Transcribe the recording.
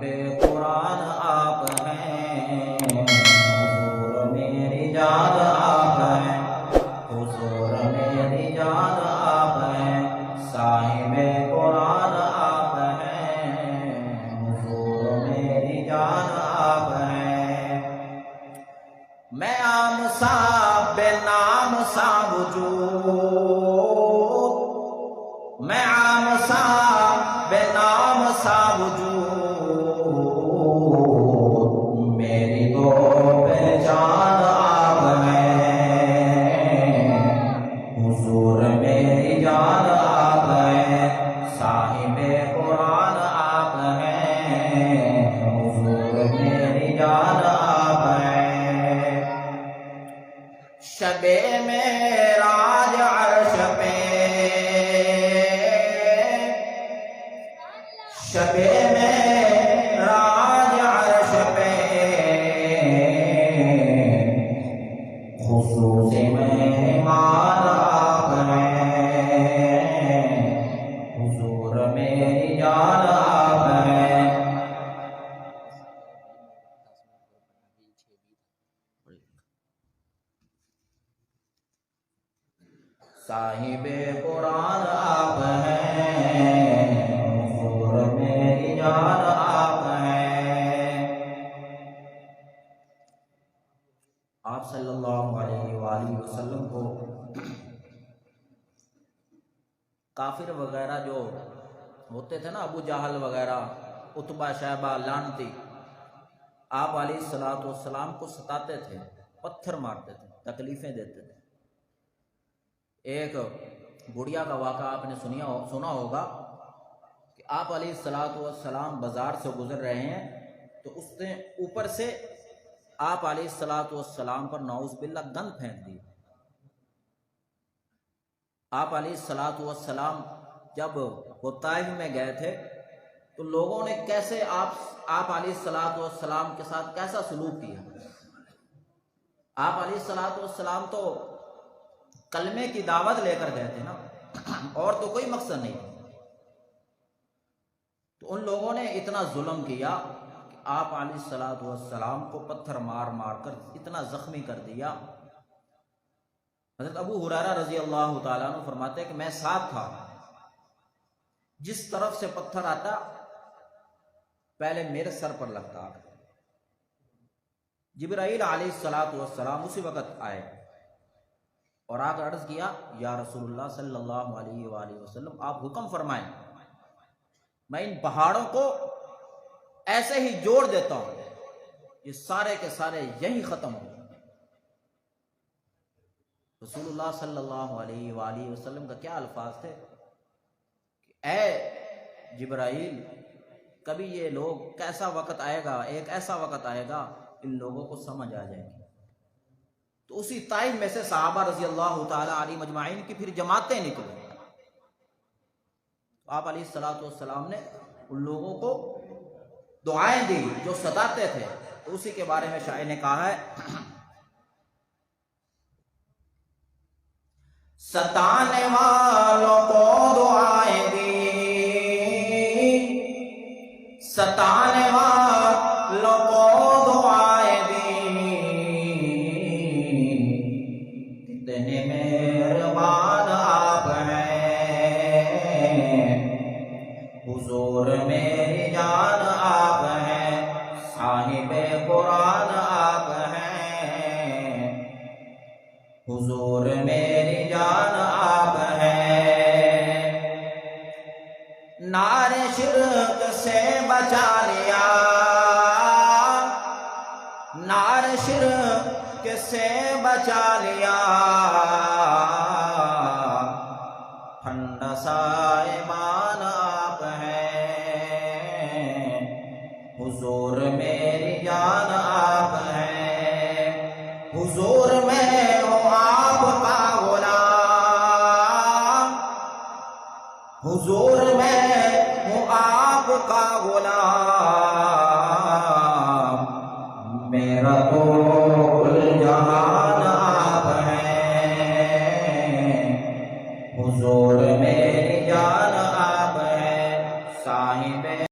صاحب قرآن آپ ہیں، حضور میری جان آپ ہیں، حضور میری جان آپ ہیں، صاحب قرآن آپ ہیں، حضور میری جان آپ ہیں۔ میں عام سا بے نام سا وجود، میں عام سا بے نام سا وجود، میری تو پہچان آپ ہیں، حضور میری جان آپ ہیں، صاحب قرآن آپ ہیں، حضور میری جان آپ ہیں۔ شب معراج عرش پہ، شب معراج عرش پہ، خصوصی مہمان آپ ہیں، حضور میری جان آپ ہیں۔ صاحب قرآن آپ ہیں، حضور میری جان آپ ہیں۔ آپ صلی اللہ علیہ وآلہ وسلم کو کافر وغیرہ جو ہوتے تھے نا، ابو جہل وغیرہ، عتبہ شیبہ لعنتی، آپ علیہ الصلوۃ والسلام کو ستاتے تھے، پتھر مارتے تھے، تکلیفیں دیتے تھے۔ ایک گڑیا کا واقعہ آپ نے سنا ہوگا کہ آپ علیہ الصلوۃ والسلام بازار سے گزر رہے ہیں تو اس نے اوپر سے آپ علیہ الصلوۃ والسلام پر نعوذ باللہ گند پھینک دی۔ آپ علیہ الصلوۃ والسلام جب وہ طائف میں گئے تھے تو لوگوں نے کیسے آپ علیہ الصلوۃ والسلام کے ساتھ کیسا سلوک کیا۔ آپ علیہ الصلوۃ والسلام تو کلمے کی دعوت لے کر گئے تھے نا، اور تو کوئی مقصد نہیں تھا۔ تو ان لوگوں نے اتنا ظلم کیا کہ آپ علیہ الصلوۃ والسلام کو پتھر مار مار کر اتنا زخمی کر دیا۔ حضرت ابو ہریرہ رضی اللہ تعالیٰ عنہ فرماتے ہیں کہ میں ساتھ تھا، جس طرف سے پتھر آتا پہلے میرے سر پر لگتا۔ جبرائیل علیہ الصلوۃ والسلام اسی وقت آئے اور آ کر عرض کیا، یا رسول اللہ صلی اللہ علیہ وآلہ وسلم، آپ حکم فرمائیں، میں ان پہاڑوں کو ایسے ہی جوڑ دیتا ہوں، یہ سارے کے سارے یہی ختم ہو۔ رسول اللہ صلی اللہ علیہ وآلہ وسلم کا کیا الفاظ تھے کہ اے جبرائیل، کبھی یہ لوگ کیسا وقت آئے گا، ایک ایسا وقت آئے گا ان لوگوں کو سمجھ آ جائے گی۔ تو اسی طائف میں سے صحابہ رضی اللہ تعالی علیہ مجمعین کی پھر جماعتیں نکلیں۔ آپ علیہ الصلوۃ والسلام نے ان لوگوں کو دعائیں دی جو ستاتے تھے، تو اسی کے بارے میں شاعر نے کہا ہے، ستانے والوں کو دعائیں دی، ستانے والوں کو دعائیں دی، کتنے مہربان آپ ہیں، حضور میری جان آپ ہیں، صاحب قرآن آپ ہیں، حضور میری جان آپ ہیں۔ نار شرک سے بچا لیا، نار شرک سے بچا لیا، ٹھنڈا سا ایمان آپ ہیں، حضور میری جان آپ ہیں، حضور میں ہو آپ کا غلام، حضور میں ہوں آپ کا غلام، میرا تو کل جہان آپ ہیں، حضور